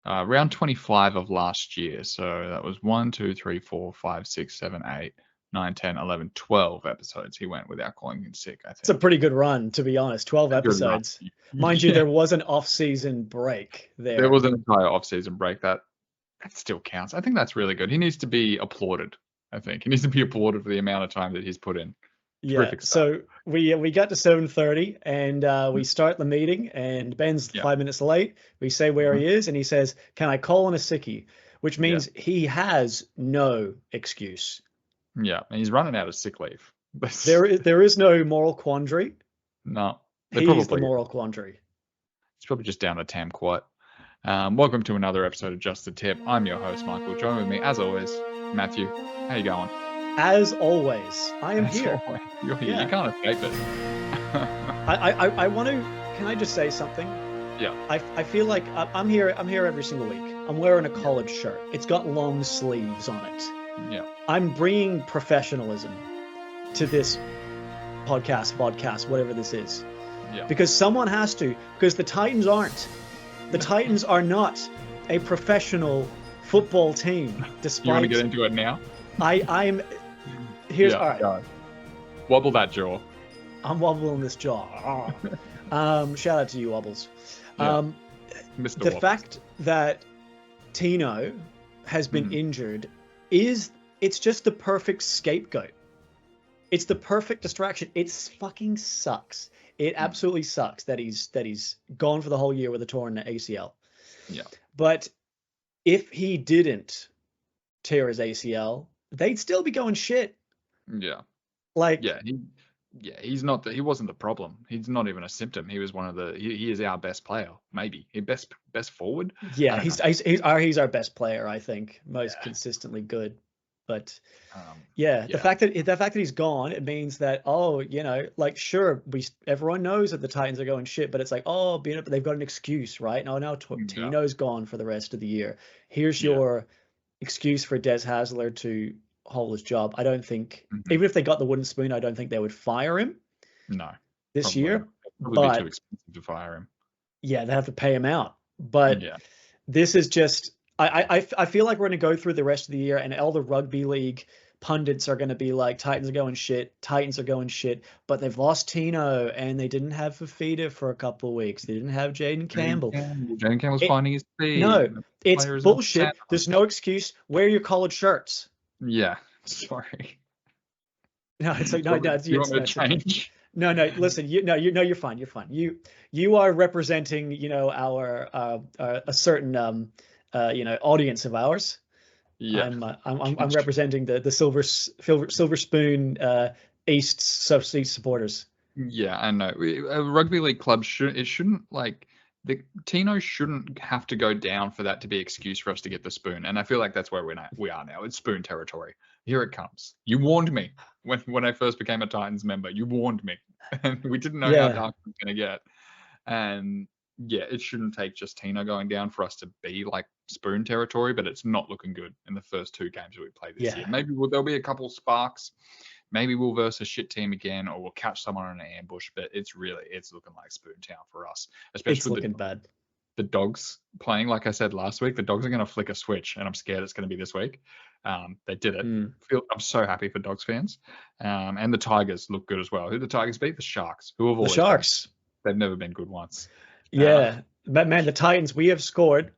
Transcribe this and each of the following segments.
Round 25 of last year. So that was 1, 2, 3, 4, 5, 6, 7, 8, 9, 10, 11, 12 episodes he went without calling in sick, I It's a think. pretty good run, to be honest. 12 A good run. episodes. Mind you, Yeah. there was an off-season break There there. was an entire off-season break that still counts. I think that's really good. He needs to be applauded. I think he needs to be applauded for the amount of time that he's put in. Yeah, Terrific stuff. so we got to 7:30 and we start the meeting and Ben's Yeah. 5 minutes late. We say where he is and he says, "Can I call in a sickie?" Which means he has no excuse. Yeah. And he's running out of sick leave. There is no moral quandary. No, they He's the probably. moral quandary. It's probably just down to Tam Quat. Welcome to another episode of Just the Tip. I'm your host, Michael. Join with me, as always, Matthew. How you going? As always, I am As here. always, you're here. Yeah. You can't escape it. I want to. Can I just say something? Yeah. I feel like I'm here. I'm here every single week. I'm wearing a collared shirt. It's got long sleeves on it. Yeah. I'm bringing professionalism to this podcast, whatever this is. Yeah. Because someone has to. Because the Titans aren't. The Titans are not a professional football team. Despite You want to get into it now? I'm. Here's all right. Go. Wobble that jaw. I'm wobbling this jaw. Shout out to you, Wobbles. Yeah. The Wobbles. fact that Tino has been injured it's just the perfect scapegoat. It's the perfect distraction. It fucking sucks. It absolutely sucks that he's gone for the whole year with a torn ACL. Yeah. But if he didn't tear his ACL, they'd still be going shit. Yeah. Like he's not he wasn't the problem. He's not even a symptom. He was one of the he is our best player, maybe. He best forward. Yeah, he's our best player, I think. Most consistently good. But the fact that he's gone, it means that sure, everyone knows that the Titans are going shit, but it's like, but they've got an excuse, right? Now Tino's gone for the rest of the year. Here's your excuse for Des Hasler to hold his job. I don't think even if they got the wooden spoon, I don't think they would fire him. No. This year. Probably be too expensive to fire him. Yeah, they have to pay him out. But this is just I feel like we're going to go through the rest of the year and all the rugby league pundits are going to be like, Titans are going shit, but they've lost Tino and they didn't have Fafita for a couple of weeks. They didn't have Jaden Campbell. Jaden Campbell's finding his feet. No, it's bullshit. There's no excuse. Wear your collared shirts. Yeah, sorry. No, it's like, no, you want me to change? No, listen, you're fine. You're fine. You are representing, our a certain audience of ours. Yeah, I'm representing the silver spoon East supporters. Yeah, I know. A rugby league club shouldn't like Tino shouldn't have to go down for that to be excuse for us to get the spoon. And I feel like that's where we are now. It's spoon territory. Here it comes. You warned me when I first became a Titans member. You warned me, and we didn't know how dark it was going to get. And yeah, it shouldn't take just Tino going down for us to be like spoon territory, but it's not looking good in the first two games that we played this year. Maybe there'll be a couple sparks. Maybe we'll verse a shit team again, or we'll catch someone on an ambush. But it's looking like spoon town for us, especially it's looking bad. The Dogs playing, like I said last week, the Dogs are going to flick a switch, and I'm scared it's going to be this week. They did it. I'm so happy for Dogs fans. And the Tigers look good as well. Who the Tigers beat? The Sharks. Who have always the Sharks? They've never been good once. Yeah, but man, the Titans, we have scored.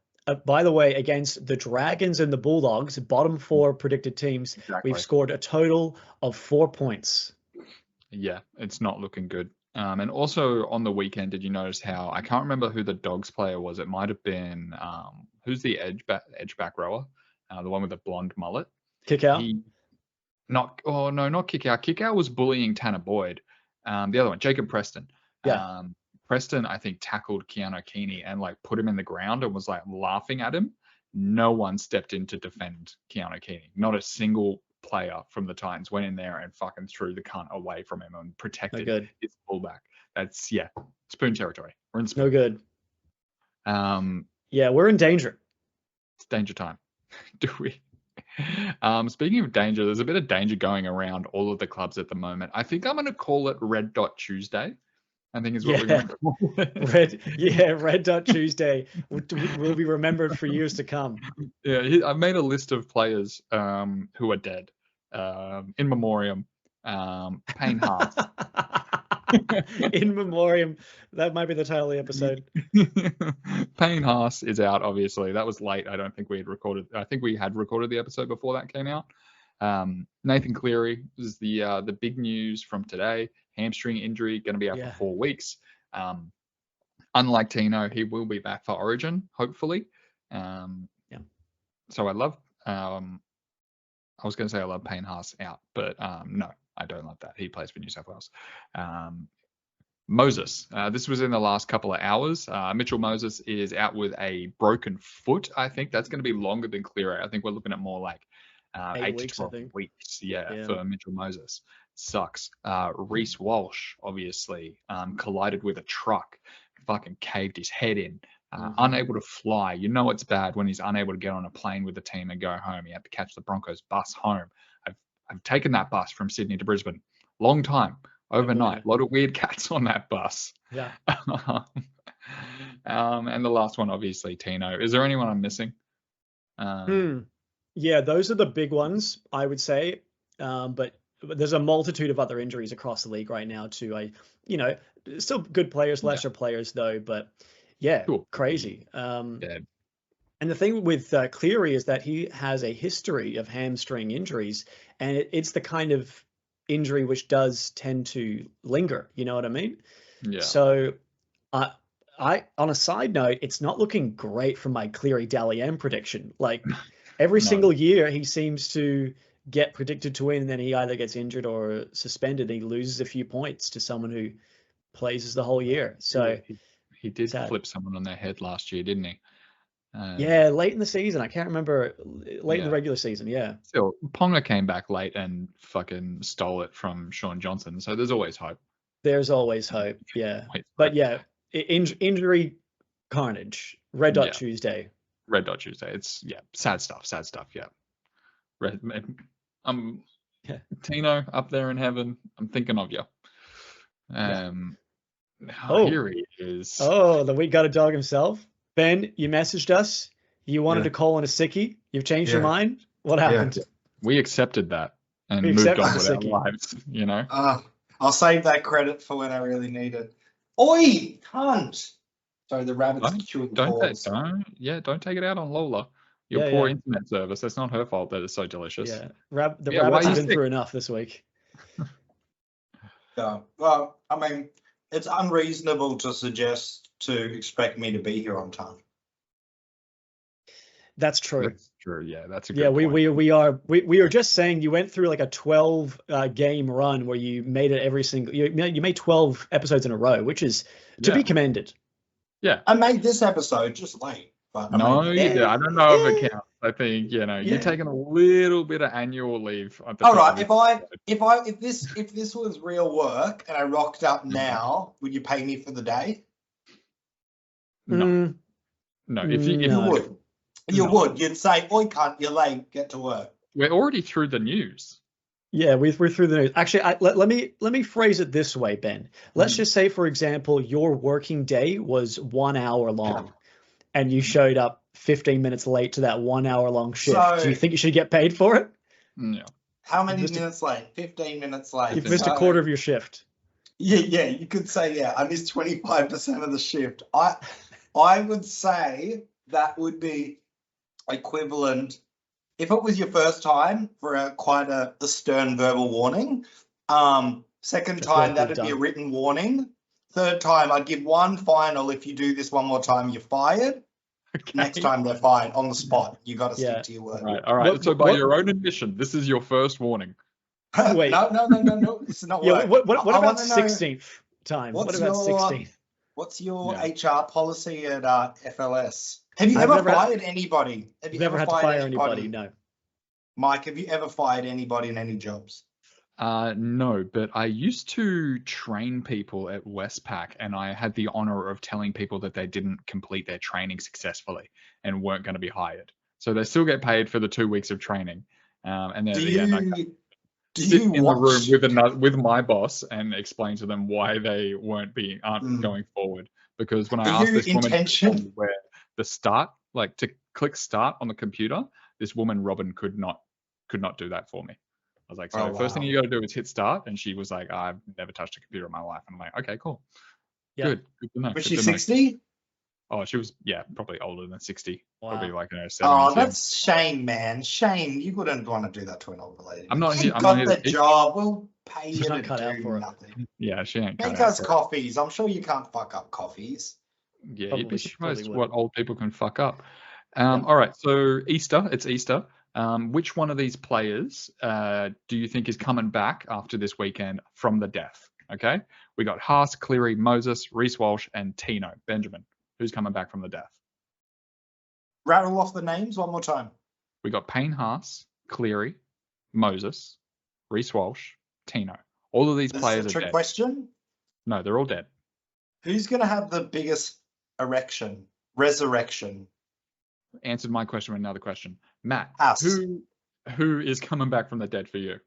By the way, against the Dragons and the Bulldogs, bottom four predicted teams, we've scored a total of 4 points. Yeah, it's not looking good. And also on the weekend, did you notice how I can't remember who the Dogs player was? It might have been who's the edge back rower, the one with the blonde mullet. Kick out. Not kick out. Kick out was bullying Tanner Boyd. The other one, Jacob Preston. Yeah. Preston, I think, tackled Keanu Keeney and like put him in the ground and was like laughing at him. No one stepped in to defend Keanu Keeney. Not a single player from the Titans went in there and fucking threw the cunt away from him and protected his fullback. That's spoon territory. We're in spoon. No good. Yeah, we're in danger. It's danger time. Do we? Speaking of danger, there's a bit of danger going around all of the clubs at the moment. I think I'm going to call it Red Dot Tuesday. I think is what we're going to call it. Red Dot Tuesday will be remembered for years to come. Yeah, I've made a list of players who are dead. In Memoriam, Payne Haas. In Memoriam, that might be the title of the episode. Payne Haas is out, obviously. That was late. I don't think we had recorded. I think we had recorded the episode before that came out. Nathan Cleary is the big news from today. Hamstring injury, going to be out for 4 weeks. Unlike Tino, he will be back for Origin, hopefully. So I love. I was going to say I love Payne Haas out, but no, I don't love that. He plays for New South Wales. Moses. This was in the last couple of hours. Mitchell Moses is out with a broken foot. I think that's going to be longer than Cleary. I think we're looking at more like 8 to 12 weeks. Yeah, for Mitchell Moses. Sucks. Reece Walsh, obviously, collided with a truck, fucking caved his head in. Unable to fly. You know it's bad when he's unable to get on a plane with the team and go home. He had to catch the Broncos bus home. I've taken that bus from Sydney to Brisbane. Long time. Overnight. A lot of weird cats on that bus. Yeah. And the last one, obviously, Tino. Is there anyone I'm missing? Yeah, those are the big ones, I would say. But there's a multitude of other injuries across the league right now too. Still good players, lesser players though, but crazy. And the thing with Cleary is that he has a history of hamstring injuries, and it's the kind of injury which does tend to linger. You know what I mean? Yeah. So, I on a side note, it's not looking great for my Cleary Dally M prediction. Like every single year, he seems to get predicted to win, and then he either gets injured or suspended, and he loses a few points to someone who plays as the whole year. So he did flip someone on their head last year, didn't he? Late in the season. I can't remember. Late in the regular season, Still, Ponga came back late and fucking stole it from Sean Johnson. So there's always hope. There's always hope, But injury carnage. Red Dot Tuesday. Red Dot Tuesday. It's sad stuff. Yeah. Tino up there in heaven. I'm thinking of you. Here he is. Oh, the week got a dog himself. Ben, you messaged us. You wanted to call in a sickie. You've changed your mind. What happened? We accepted that and moved on with our lives. I'll save that credit for when I really need it. Oi, cunt! Sorry, the rabbits chewing balls. Don't take it out on Lola. Your poor internet service. That's not her fault that it's so delicious. Yeah, the rabbits have been through enough this week. Well, I mean, it's unreasonable to suggest to expect me to be here on time. That's true. That's true. Yeah, that's a good point. We are just saying you went through like a 12 game run where you made it every single. You made 12 episodes in a row, which is to be commended. Yeah, I made this episode just late. But I don't know if it counts. I think you're taking a little bit of annual leave. All right, if this was real work and I rocked up now, would you pay me for the day? No. If you would. You would. You'd say, "Oi, cunt, you're late. Get to work." We're already through the news. Yeah, we're through the news. Actually, let me phrase it this way, Ben. Let's just say, for example, your working day was 1 hour long, and you showed up 15 minutes late to that 1 hour long shift. Do you think you should get paid for it? No. How many minutes late? 15 minutes late. You've missed a quarter of your shift. Yeah. You could say, I missed 25% of the shift. I would say that would be equivalent, if it was your first time, for quite a stern verbal warning. Second time, that'd be a written warning. Third time, I'd give one final. If you do this one more time, you're fired. Okay. Next time, they're fine on the spot. You got to stick to your word. All right. So by your own admission, this is your first warning. Wait. No. This is not work. What about 16th time? What about 16th? What's your HR policy at FLS? Have you ever fired anybody? Have you never had to fire anybody? No. Mike, have you ever fired anybody in any jobs? No, but I used to train people at Westpac, and I had the honor of telling people that they didn't complete their training successfully and weren't going to be hired. So they still get paid for the 2 weeks of training. And then sit in the room with my boss and explain to them why they aren't going forward. Because when I asked this woman where the start, like to click start on the computer, this woman Robin could not do that for me. I was like, so first thing you got to do is hit start, and she was like, I've never touched a computer in my life. And I'm like, okay, cool, good to know. Was she 60? Oh, she was, probably older than 60. Wow. Probably like 70s. Oh, that's shame, man. Shame. You wouldn't want to do that to an older lady. I'm not here. You've got the job. We'll pay you to do nothing. Yeah, she ain't. Make us coffees. I'm sure you can't fuck up coffees. Yeah, you'd be surprised what old people can fuck up. All right, so Easter. It's Easter. Which one of these players do you think is coming back after this weekend from the death? Okay, we got Haas, Cleary, Moses, Reece, Walsh, and Tino. Benjamin. Who's coming back from the death? Rattle off the names one more time. We got Payne, Haas, Cleary, Moses, Reece Walsh, Tino. All of these players are dead. Trick question? No, they're all dead. Who's going to have the biggest resurrection? Answered my question with another question. Matt, Haas. Who is coming back from the dead for you?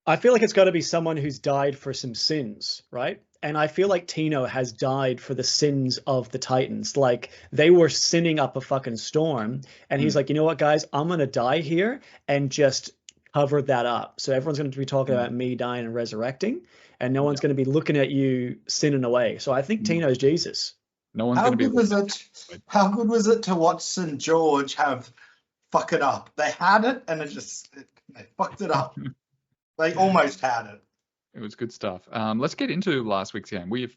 I feel like it's got to be someone who's died for some sins, right? And I feel like Tino has died for the sins of the Titans. Like, they were sinning up a fucking storm. And he's like, you know what, guys? I'm going to die here and just cover that up. So everyone's going to be talking about me dying and resurrecting. And no one's going to be looking at you sinning away. So I think Tino's Jesus. No one's going to be. How good was it to watch St. George fuck it up? They had it and they fucked it up. They almost had it. It was good stuff. Let's get into last week's game. We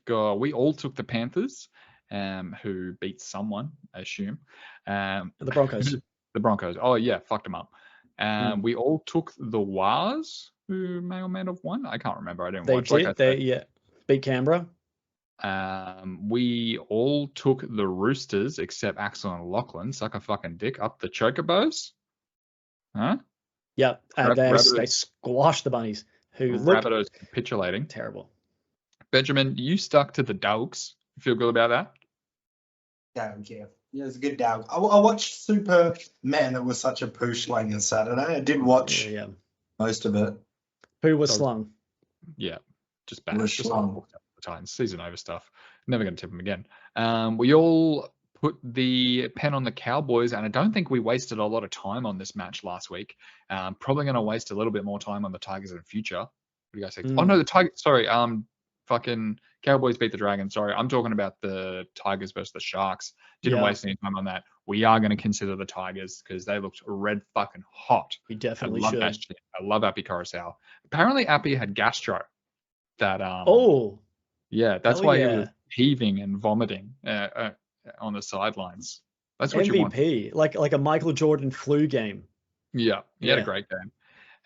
all took the Panthers, who beat someone, I assume. The Broncos. The Broncos. Oh yeah, fucked them up. We all took the Wars, who may or may not have won. I can't remember. I didn't watch. They beat Canberra. We all took the Roosters except Axel and Lachlan. Suck a fucking dick up the Chocobos. Huh? Yeah, they squashed the Bunnies. Who Rabbitohs capitulating. Terrible. Benjamin, you stuck to the Dogs. You feel good about that? Dog, yeah. Yeah, it was a good dog. I watched Superman. It was such a poosh line on Saturday. I did watch most of it. Who was slung? Yeah, just bad. Just slung. The Titans, season over stuff. Never going to tip them again. We all put the pen on the Cowboys, and I don't think we wasted a lot of time on this match last week. Probably going to waste a little bit more time on the Tigers in the future. What do you guys think? Oh no, the Tigers. Sorry, fucking Cowboys beat the Dragons. Sorry, I'm talking about the Tigers versus the Sharks. Didn't waste any time on that. We are going to consider the Tigers because they looked red fucking hot. We definitely should. I love Appy Coruscant. Apparently, Appy had gastro. That yeah, that's why he was heaving and vomiting on the sidelines. That's what MVP, you want. like a Michael Jordan flu game. Yeah, he had a great game.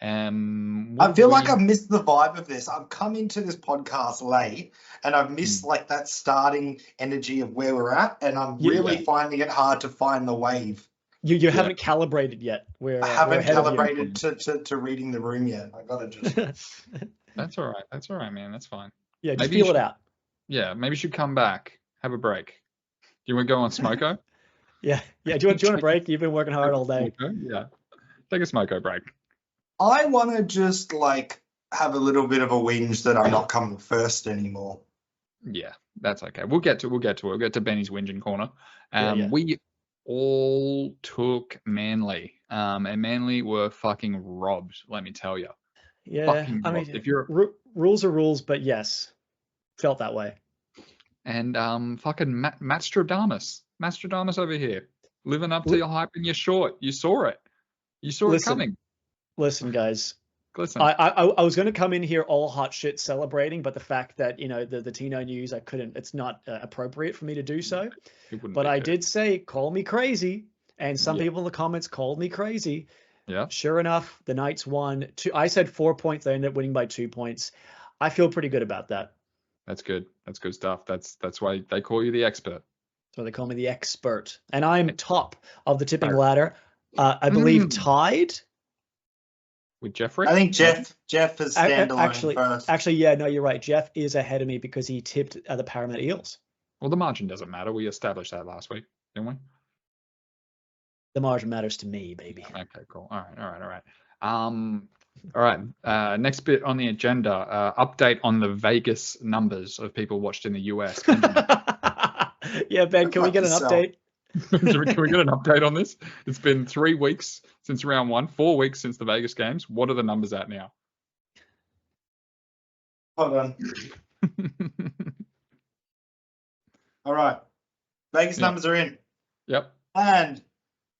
I feel like I've missed the vibe of this. I've come into this podcast late and I've missed like that starting energy of where we're at, and I'm really finding it hard to find the wave. You haven't calibrated yet. I haven't calibrated to reading the room yet. I gotta just. That's all right. That's all right, man. That's fine. Yeah, just feel it out. Yeah, maybe you should come back, have a break. Do you want to go on Smoko? Yeah. Do you want a break? You've been working hard all day. Yeah, take a Smoko break. I want to just have a little bit of a whinge that I'm not coming first anymore. Yeah, that's okay. We'll get to it. We'll get to Benny's whinging corner. We all took Manly, and Manly were fucking robbed. Let me tell you. Yeah, I mean, if you're rules are rules, but yes, felt that way. And fucking Mastradamus over here, living up to your hype and your short. You saw it. You saw it coming. Listen, guys. Listen. I was going to come in here all hot shit celebrating, but the fact that the Tino news, I couldn't. It's not appropriate for me to do so. But I did say, call me crazy, and some people in the comments called me crazy. Yeah. Sure enough, the Knights won. I said 4 points. They ended up winning by 2 points. I feel pretty good about that. That's good. That's good stuff. That's why they call you the expert. So they call me the expert, and I'm top of the tipping ladder. I believe tied with Jeffrey. I think Jeff is standalone first. Actually, yeah, no, you're right. Jeff is ahead of me because he tipped the Parramatta Eels. Well, the margin doesn't matter. We established that last week, didn't we? The margin matters to me, baby. Okay, cool. All right. All right. Next bit on the agenda. Update on the Vegas numbers of people watched in the US. Yeah, Ben, can we get an update? Can we get an update on this? It's been 3 weeks since round 1, 4 weeks since the Vegas games. What are the numbers at now? Hold on. All right. Vegas numbers are in. Yep. And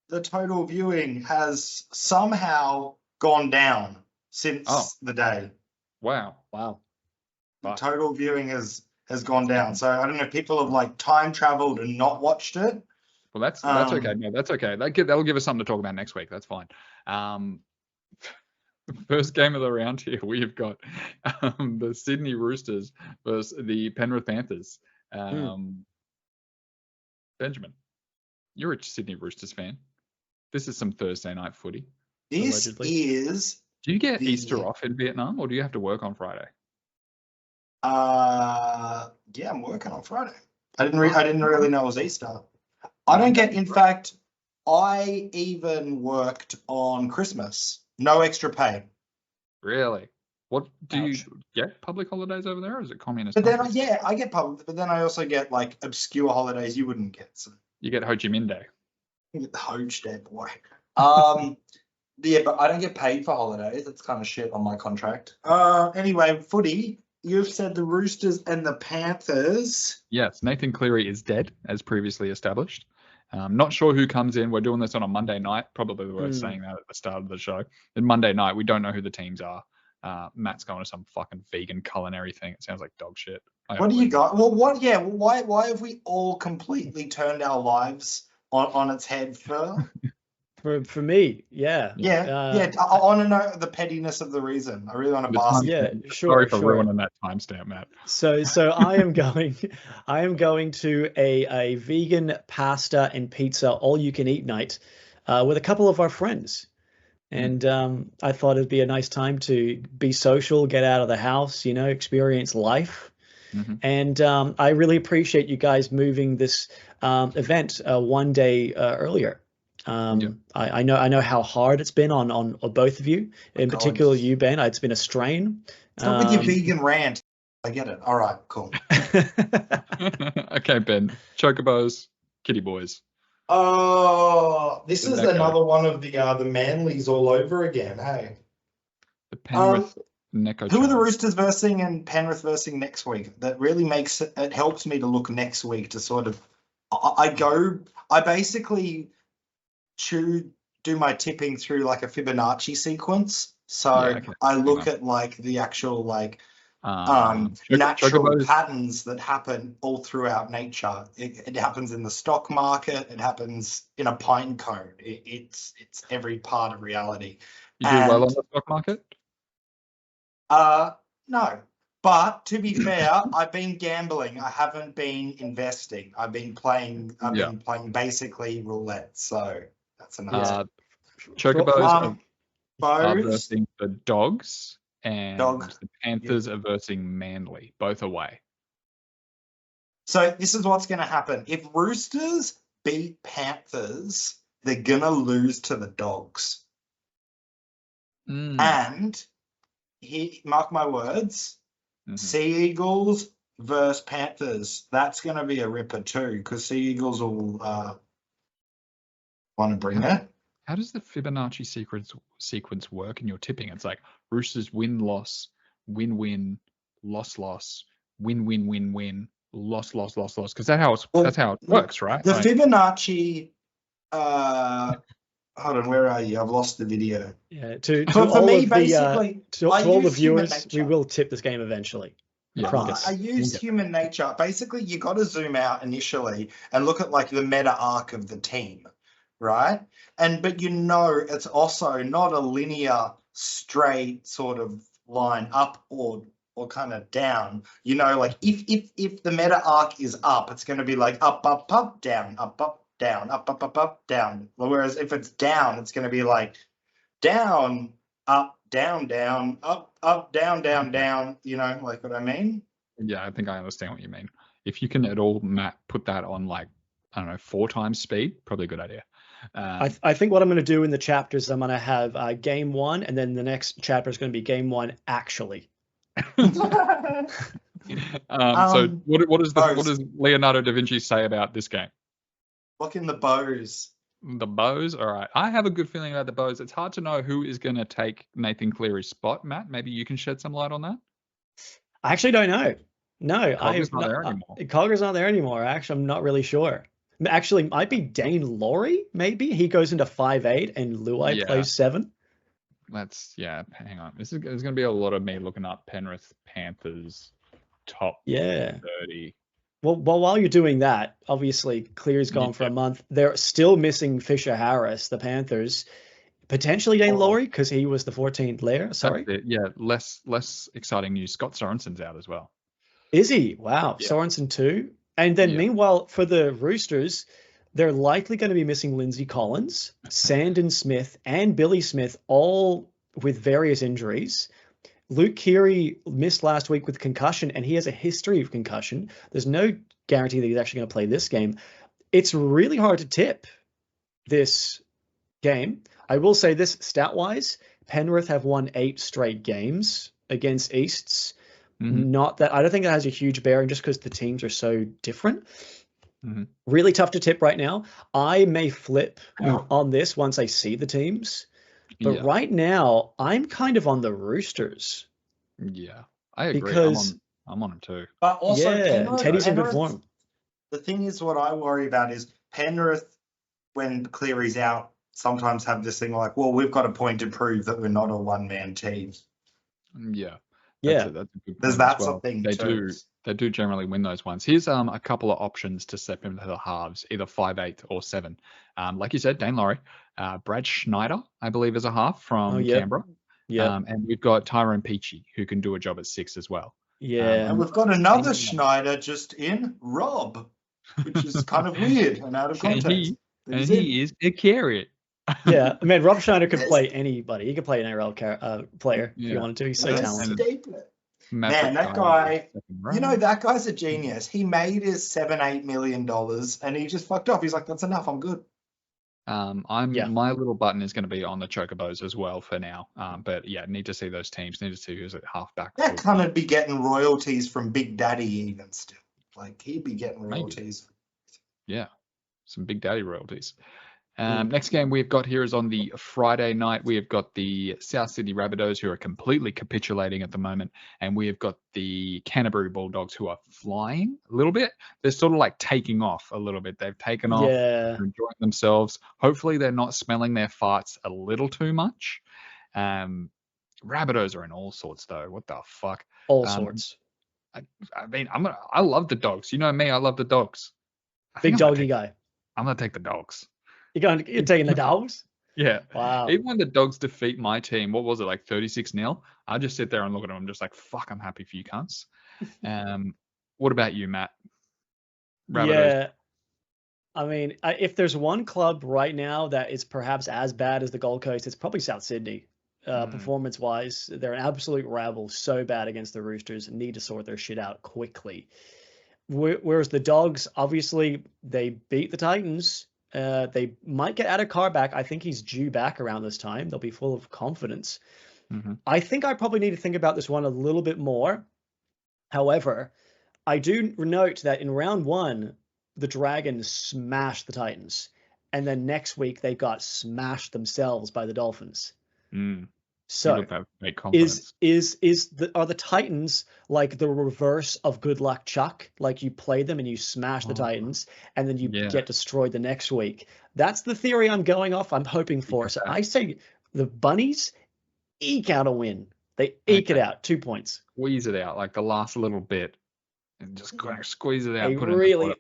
the total viewing has somehow gone down since the day. Wow. The total viewing has gone down. So I don't know if people have like time traveled and not watched it. Well, that's okay. No, that's okay. That'll give us something to talk about next week. That's fine. First game of the round here, we've got the Sydney Roosters versus the Penrith Panthers. Benjamin, you're a Sydney Roosters fan. This is some Thursday night footy. This allegedly. is. Do you get Easter off in Vietnam, or do you have to work on Friday? Yeah, I'm working on Friday. I didn't really know it was Easter. I don't get. In fact, I even worked on Christmas. No extra pay. Really? What do you get? Public holidays over there, or is it communist? But then, I get public. But then I also get like obscure holidays you wouldn't get. So. You get Ho Chi Minh Day. You get the Ho Chi Day, boy. Yeah, but I don't get paid for holidays. That's kind of shit on my contract. Anyway, footy. You've said the Roosters and the Panthers. Yes, Nathan Cleary is dead, as previously established. Not sure who comes in. We're doing this on a Monday night. Probably worth saying that at the start of the show. And Monday night, we don't know who the teams are. Matt's going to some fucking vegan culinary thing. It sounds like dog shit. What do you got? Well, what? Yeah, why have we all completely turned our lives on its head for? For me, yeah. I want to know the pettiness of the reason. I really want to bask. Yeah, sure. Sorry for ruining that timestamp, Matt. So I am going to a vegan pasta and pizza all you can eat night with a couple of our friends. And I thought it'd be a nice time to be social, get out of the house, experience life. Mm-hmm. And I really appreciate you guys moving this event one day earlier. I know how hard it's been on both of you, in particular you, Ben. It's been a strain. Stop with your vegan rant. I get it. All right, cool. Okay, Ben. Chocobos, Kitty Boys. Oh, this is another one of the Manleys all over again. Hey, the Penrith Necco. Who are the Roosters versing and Penrith versing next week? That really makes it helps me to look next week to sort of. I basically do my tipping through like a Fibonacci sequence. So I look at like the actual like natural patterns that happen all throughout nature. It happens in the stock market. It happens in a pine cone. It's every part of reality. You do well on the stock market? No. But to be fair, I've been gambling. I haven't been investing. I've been playing basically roulette. So that's another. Chocobos are versing the Dogs, and the Panthers are versing Manly, both away. So this is what's going to happen. If Roosters beat Panthers, they're going to lose to the Dogs. And mark my words, Sea Eagles versus Panthers. That's going to be a ripper too, because Sea Eagles will want to bring it. How does the Fibonacci sequence work in your tipping? It's like Roosters win-loss, win-win, loss-loss, win-win-win-win, loss-loss, loss-loss. Because that's how it works, right? The Fibonacci. Hold on, where are you? I've lost the video. Yeah, to all the viewers, we will tip this game eventually. I use human nature. Basically, you got to zoom out initially and look at like the meta arc of the team, right? But it's also not a linear, straight sort of line up or kind of down. Like if the meta arc is up, it's going to be like up, up, up, down, up, up, down, up, up, up, up, down. Whereas if it's down, it's going to be like down, up, down, down, up, up, down, down, down. Like what I mean? Yeah, I think I understand what you mean. If you can at all, Matt, put that on like, I don't know, 4 times speed, probably a good idea. I think what I'm going to do in the chapters, I'm going to have game 1, and then the next chapter is going to be game 1 actually. So what does Leonardo da Vinci say about this game? Look in the bows. The bows, all right. I have a good feeling about the bows. It's hard to know who is going to take Nathan Cleary's spot. Matt, maybe you can shed some light on that. I actually don't know. No, Cogger's not there anymore. Cogger's not there anymore. Actually, I'm not really sure. Actually, might be Dane Laurie. Maybe he goes into 5'8" and Luai plays 7. Hang on. There's going to be a lot of me looking up Penrith Panthers top 30. Well, while you're doing that, obviously Cleary's gone for a month. They're still missing Fisher Harris, the Panthers. Potentially Dane Laurie because he was the 14th player. Sorry. Yeah, less exciting news. Scott Sorensen's out as well. Is he? Wow. Yeah. Sorensen too. And then meanwhile, for the Roosters, they're likely going to be missing Lindsay Collins, Sandon Smith, and Billy Smith, all with various injuries. Luke Keary missed last week with concussion, and he has a history of concussion. There's no guarantee that he's actually going to play this game. It's really hard to tip this game. I will say this, stat-wise, Penrith have won 8 straight games against Easts. Mm-hmm. Not that I don't think that has a huge bearing just because the teams are so different. Mm-hmm. Really tough to tip right now. I may flip on this once I see the teams. But right now, I'm kind of on the Roosters. Yeah, I agree. Because I'm on them too. But also, Teddy's in good form. The thing is, what I worry about is Penrith, when Cleary's out, sometimes have this thing like, well, we've got a point to prove that we're not a one-man team. Yeah. That's a good point. There's that something They do generally win those ones. Here's a couple of options to step into the halves, either 5'8" or 7. Like you said, Dane Laurie, Brad Schneider, I believe, is a half from Canberra. Yeah. And we've got Tyrone Peachy, who can do a job at 6 as well. Yeah. And we've got another Schneider just in, Rob, which is kind of weird and out of context. He is a carrot. Yeah, I mean, Rob Schneider could play anybody. He could play an NRL player if he wanted to. He's so talented. Man, that guy, that guy's a genius. He made his $7-8 million and he just fucked off. He's like, that's enough. I'm good. My little button is going to be on the Chocobos as well for now. But yeah, need to see those teams. Need to see who's at halfback. That kind of be getting royalties from Big Daddy even still. Like he'd be getting royalties. Maybe. Yeah, some Big Daddy royalties. Next game we've got here is on the Friday night. We have got the South Sydney Rabbitohs, who are completely capitulating at the moment, and we have got the Canterbury Bulldogs, who are flying a little bit. They're sort of like taking off a little bit. They've taken off, they're enjoying themselves. Hopefully they're not smelling their farts a little too much. Rabbitohs are in all sorts though. What the fuck? All sorts. I mean, I love the Dogs. You know me, I love the Dogs. Big doggy guy. I'm gonna take the Dogs. You're taking the Dogs? Yeah. Wow. Even when the Dogs defeat my team, what was it, like 36-0? I just sit there and look at them. I'm just like, fuck, I'm happy for you cunts. What about you, Matt? Rabbitohs. Yeah. I mean, if there's one club right now that is perhaps as bad as the Gold Coast, it's probably South Sydney. Performance-wise, they're an absolute rabble, so bad against the Roosters and need to sort their shit out quickly. Whereas the Dogs, obviously, they beat the Titans. They might get Addo back. I think he's due back around this time. They'll be full of confidence. Mm-hmm. I think I probably need to think about this one a little bit more. However, I do note that in round 1, the Dragons smashed the Titans. And then next week, they got smashed themselves by the Dolphins. So are the Titans like the reverse of Good Luck Chuck? Like you play them and you smash the Titans and then you get destroyed the next week. That's the theory I'm going off. I'm hoping for. So I say the Bunnies eke out a win. They eke it out. 2 points. Squeeze it out like the last little bit and just squeeze it out. They really.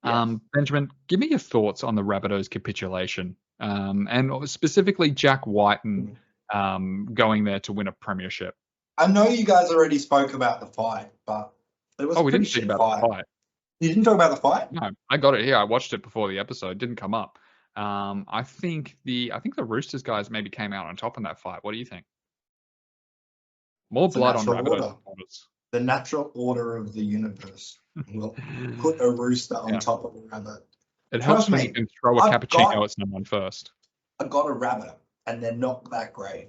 Benjamin, give me your thoughts on the Rabbitohs capitulation and specifically Jack Whiten going there to win a premiership. I know you guys already spoke about the fight, but it was we didn't speak about the fight. You didn't talk about the fight? No, I got it here. I watched it before the episode. It didn't come up. I think the Roosters guys maybe came out on top in that fight. What do you think? More blood on Rabbitohs. The natural order of the universe will put a rooster on top of a rabbit. It helps Trust when me, you can throw a I've cappuccino at someone first. I got a rabbit, and they're not that great.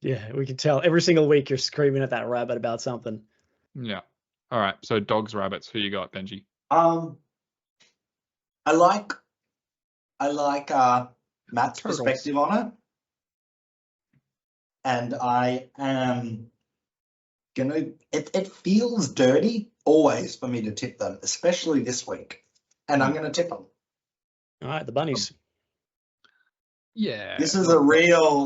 Yeah, we can tell. Every single week you're screaming at that rabbit about something. Yeah. All right. So dogs, rabbits. Who you got, Benji? I like Matt's Turtles. perspective on it, and I am gonna. It feels dirty always for me to tip them, especially this week, and I'm gonna tip them. All right, the bunnies. Yeah. This is a real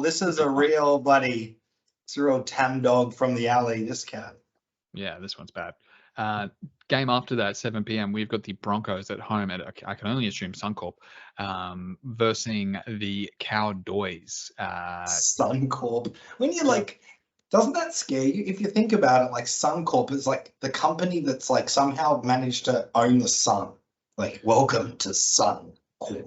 buddy. It's a real tam dog from the alley. This cat. Yeah, this one's bad. Game after that, 7 p.m. We've got the Broncos at home at I can only assume Suncorp, versus the Cowboys. Suncorp. When you like, doesn't that scare you? If you think about it, like Suncorp is like the company that's like somehow managed to own the sun. Like, welcome to Suncorp.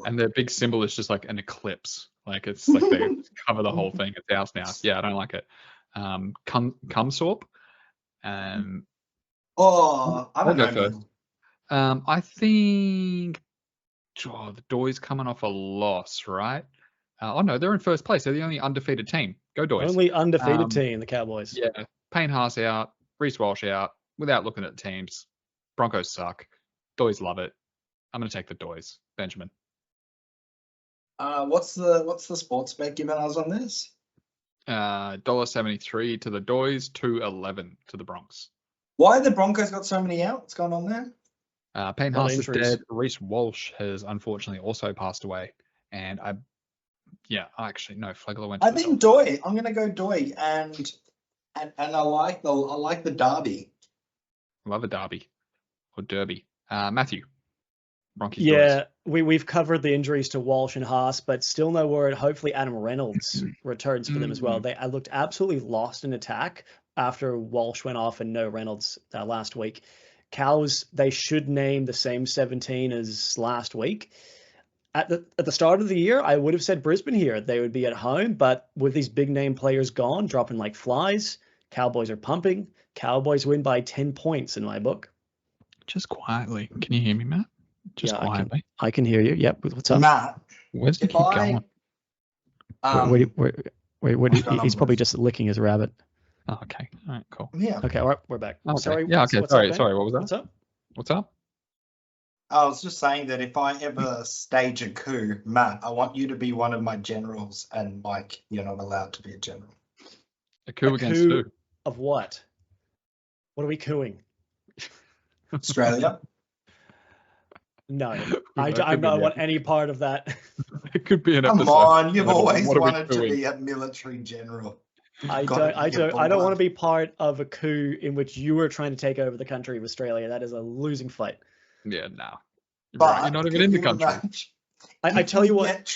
And their big symbol is just like an eclipse. Like it's like they cover the whole thing. It's ours now. Yeah, I don't like it. Cumsorp. Oh, I don't know. First. I think the Doys coming off a loss, right? Oh no, they're in first place. They're the only undefeated team. Go Doys. Only undefeated team, the Cowboys. Yeah. Payne Haas out, Reece Walsh out. Without looking at the teams, Broncos suck. Doys love it. I'm gonna take the Doys. Benjamin. What's the sports bet given us on this? $1.73 to the Doys, $2.11 to the Bronx. Why the Broncos got so many out? What's going on there? Payne Haas is dead. Reece Walsh has unfortunately also passed away. And actually no, Flegler went to I think Doy. I'm gonna go Doy, and I like the derby. Love a derby or derby. Matthew. Bronchies Yeah, we've covered the injuries to Walsh and Haas, but still no word. Hopefully Adam Reynolds returns for them as well. I looked absolutely lost in attack after Walsh went off and no Reynolds last week. Cows, they should name the same 17 as last week. At the start of the year, I would have said Brisbane here. They would be at home, but with these big name players gone, dropping like flies, Cowboys are pumping. Cowboys win by 10 points in my book. Just quietly. Can you hear me, Matt? Just quietly. I can hear you. Yep. What's up? Matt, where's the kid going? He's probably just licking his rabbit. Oh, okay. All right, cool. Yeah. Okay, all right, we're back. Okay. Sorry. Yeah, okay. Sorry, what was that? What's up? What's up? I was just saying that if I ever stage a coup, Matt, I want you to be one of my generals, and Mike, you're not allowed to be a general. A coup against who? Of what? What are we cooing? Australia? No, I don't want any part of that. It could be an episode. Come on, you've always wanted to be a military general. I don't want to be part of a coup in which you are trying to take over the country of Australia. That is a losing fight. Yeah, no. But you're not even in the country. I tell you what.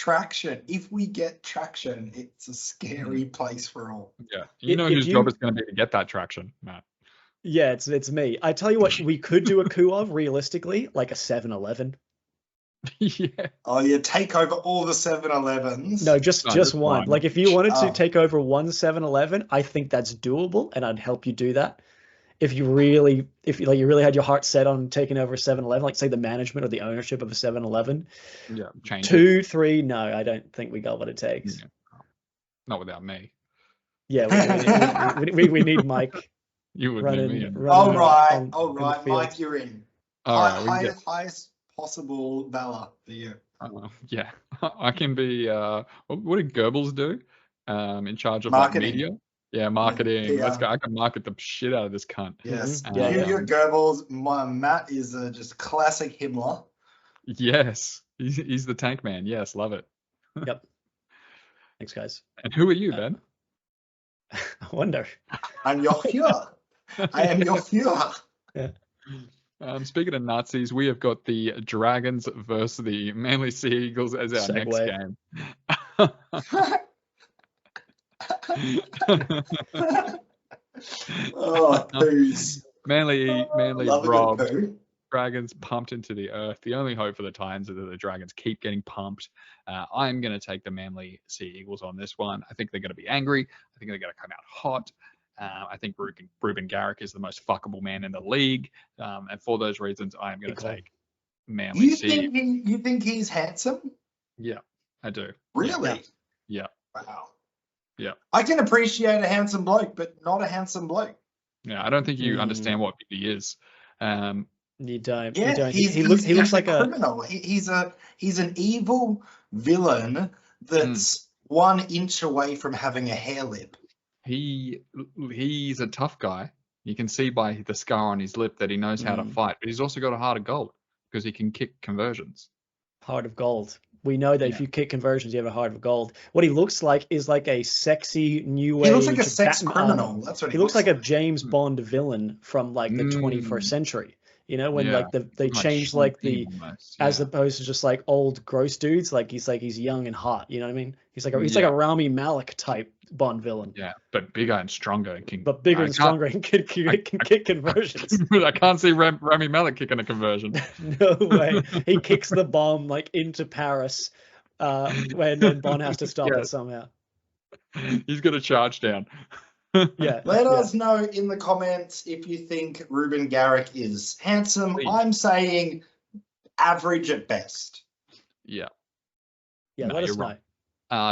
If we get traction, it's a scary place for all. Yeah, whose job is going to be to get that traction, Matt. Yeah, it's me. I tell you what, we could do a coup of realistically, like a 7-Eleven. Yeah. Oh, you take over all the 7-Elevens. No, just one. Like if you wanted to take over one 7-Eleven, I think that's doable, and I'd help you do that. If you really had your heart set on taking over a 7-Eleven, like say the management or the ownership of a 7-Eleven. Yeah, change 2, 3, no, I don't think we got what it takes. Yeah. Not without me. Yeah, we need Mike. You would need me. All right, Mike, you're in. All right, highest possible valor for you. Yeah, I can be. What did Goebbels do? In charge of marketing. Like, media. Yeah, marketing. Yeah. Let's go. I can market the shit out of this cunt. Yes. You're Goebbels. Matt is just classic Himmler. Yes, he's the tank man. Yes, love it. Yep. Thanks, guys. And who are you, Ben? I wonder. I'm your Führer. I am your Führer. Yeah. Speaking of Nazis, we have got the Dragons versus the Manly Sea Eagles as our next game. Oh, please. Manly robbed. Dragons pumped into the earth. The only hope for the Titans is that the Dragons keep getting pumped. I'm going to take the Manly Sea Eagles on this one. I think they're going to be angry. I think they're going to come out hot. I think Ruben Garrick is the most fuckable man in the league. And for those reasons, I am going to take Manly You think he's handsome? Yeah, I do. Really? Yeah. Wow. Yeah. I can appreciate a handsome bloke, but not a handsome bloke. Yeah, I don't think you understand what he is. You don't. Yeah, you don't. He looks like a criminal. He's an evil villain that's 1 inch away from having a hair lip. He's a tough guy. You can see by the scar on his lip that he knows how to fight, but he's also got a heart of gold because he can kick conversions. Heart of gold. We know that if you kick conversions, you have a heart of gold. What he looks like is like a sexy new age. He looks like a sex criminal. That's what he looks like. A James Bond villain from like the 21st century. You know, when like they changed like as opposed to just like old gross dudes, like he's young and hot. You know what I mean? He's like a Rami Malek type Bond villain. Yeah, but bigger and stronger and but bigger and stronger and can kick conversions. I can't see Rami Malek kicking a conversion. No way. He kicks the bomb like into Paris when Bond has to stop it somehow. He's got a charge down. Yeah. Let us know in the comments if you think Ruben Garrick is handsome. Please. I'm saying average at best. Yeah. Yeah, let us know.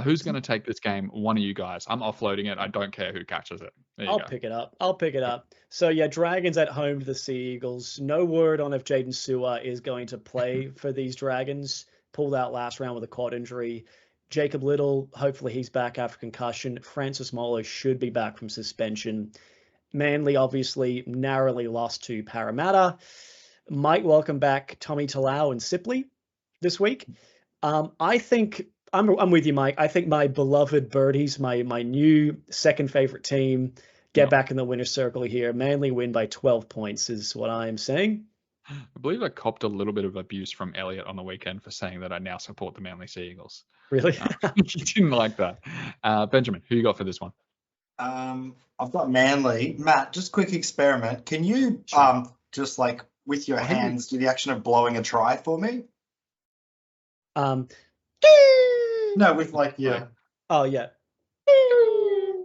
Who's going to take this game? One of you guys. I'm offloading it. I don't care who catches it. I'll pick it up. So yeah, Dragons at home to the Sea Eagles. No word on if Jaden Sewer is going to play for these Dragons. Pulled out last round with a quad injury. Jacob Little, hopefully he's back after concussion. Francis Molo should be back from suspension. Manly obviously narrowly lost to Parramatta. Might welcome back Tommy Talau and Sipley this week. I think I'm with you, Mike. I think my beloved Birdies, my new second favorite team, get back in the winner's circle here. Manly win by 12 points is what I am saying. I believe I copped a little bit of abuse from Elliot on the weekend for saying that I now support the Manly Sea Eagles. Really? He didn't like that. Benjamin, who you got for this one? I've got Manly. Matt, just quick experiment. Can you just like with your hands do the action of blowing a try for me? No, with like Oh yeah.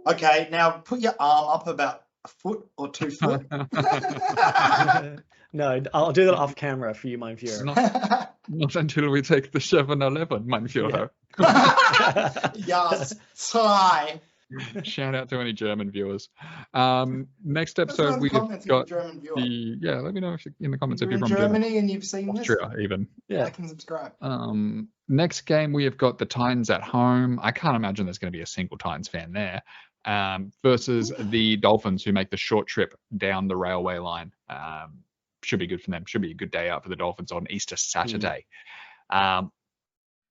Okay, now put your arm up about a foot or 2 foot. No, I'll do that off camera for you, my viewer. Not until we take the 7-Eleven, my viewer. Yes, try. Shout out to any German viewers. Next episode we've got let me know if in the comments if you're from Germany and you've seen Austria, this. even. Yeah, like and subscribe. Next game we have got the Titans at home. I can't imagine there's going to be a single Titans fan there. Versus the Dolphins, who make the short trip down the railway line. Should be good for them. Should be a good day out for the Dolphins on Easter Saturday.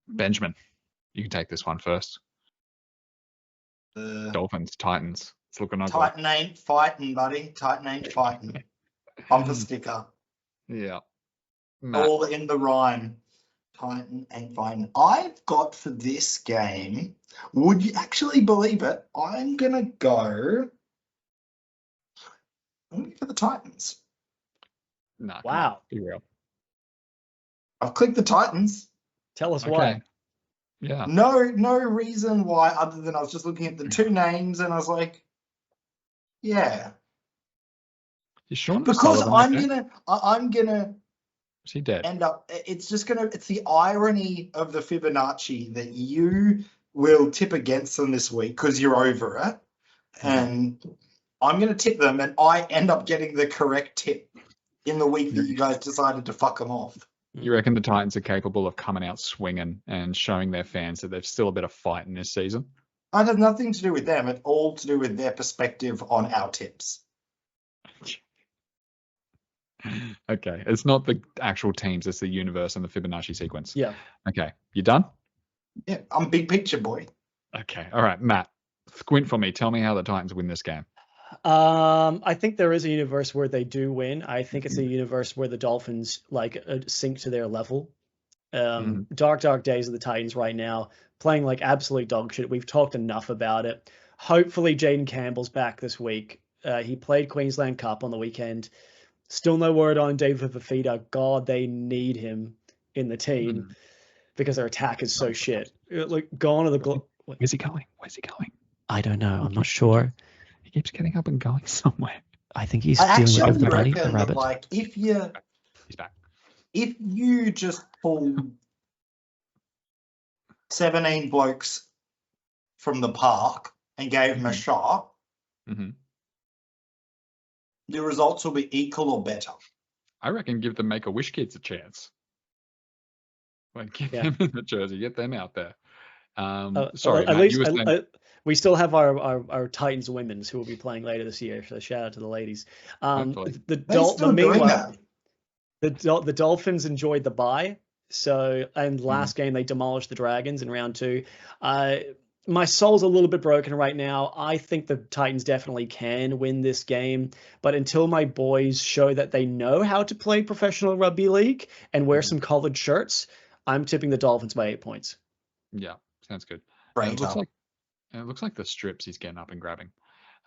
Benjamin, you can take this one first. Dolphins, Titans. It's looking ugly. Titan ain't fighting, buddy. Titan ain't fighting. Bumper sticker. Yeah. All in the rhyme. Titan ain't fighting. I've got for this game, would you actually believe it? I'm going to go for the Titans. Nah, wow. Be real. I've clicked the Titans. Tell us why. Yeah. No reason why other than I was just looking at the two names and I was like, yeah. You sure? Because I'm gonna Is he dead? End up it's the irony of the Fibonacci that you will tip against them this week because you're over it. And I'm gonna tip them and I end up getting the correct tip in the week that you guys decided to fuck them off. You reckon the Titans are capable of coming out swinging and showing their fans that there's still a bit of fight in this season? It has nothing to do with them. It's all to do with their perspective on our tips. Okay. It's not the actual teams. It's the universe and the Fibonacci sequence. Yeah. Okay. You done? Yeah. I'm big picture, boy. Okay. All right. Matt, squint for me. Tell me how the Titans win this game. I think there is a universe where they do win. I think it's a universe where the Dolphins sink to their level. Dark days of the Titans right now, playing like absolute dog shit. We've talked enough about it. Hopefully Jaden Campbell's back this week. He played Queensland Cup on the weekend. Still no word on David Fafita. God, they need him in the team because their attack is so shit. Like gone to the Where's he going? Where's he going? I don't know. I'm not sure. He keeps getting up and going somewhere. I think he's dealing with everybody. The rabbit. Like if he's back. if you just pulled 17 blokes from the park and gave them a shot, the results will be equal or better. I reckon give the Make-A-Wish kids a chance. Like, get them in the jersey, get them out there. Sorry, at Matt, least you were saying... we still have our Titans women's who will be playing later this year. So shout out to the ladies. The Dolphins enjoyed the bye. And last game they demolished the Dragons in round 2. My soul's a little bit broken right now. I think the Titans definitely can win this game, but until my boys show that they know how to play professional rugby league and wear some collared shirts, I'm tipping the Dolphins by 8 points. Yeah, sounds good. It looks like the strips he's getting up and grabbing.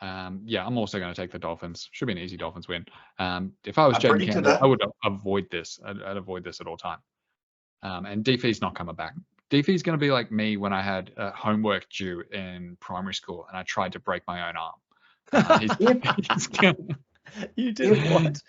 Yeah, I'm also going to take the Dolphins. Should be an easy Dolphins win. If I was Jaden Campbell, I would avoid this. I'd avoid this at all time. And DFE's not coming back. DFE's going to be like me when I had homework due in primary school and I tried to break my own arm. You did what?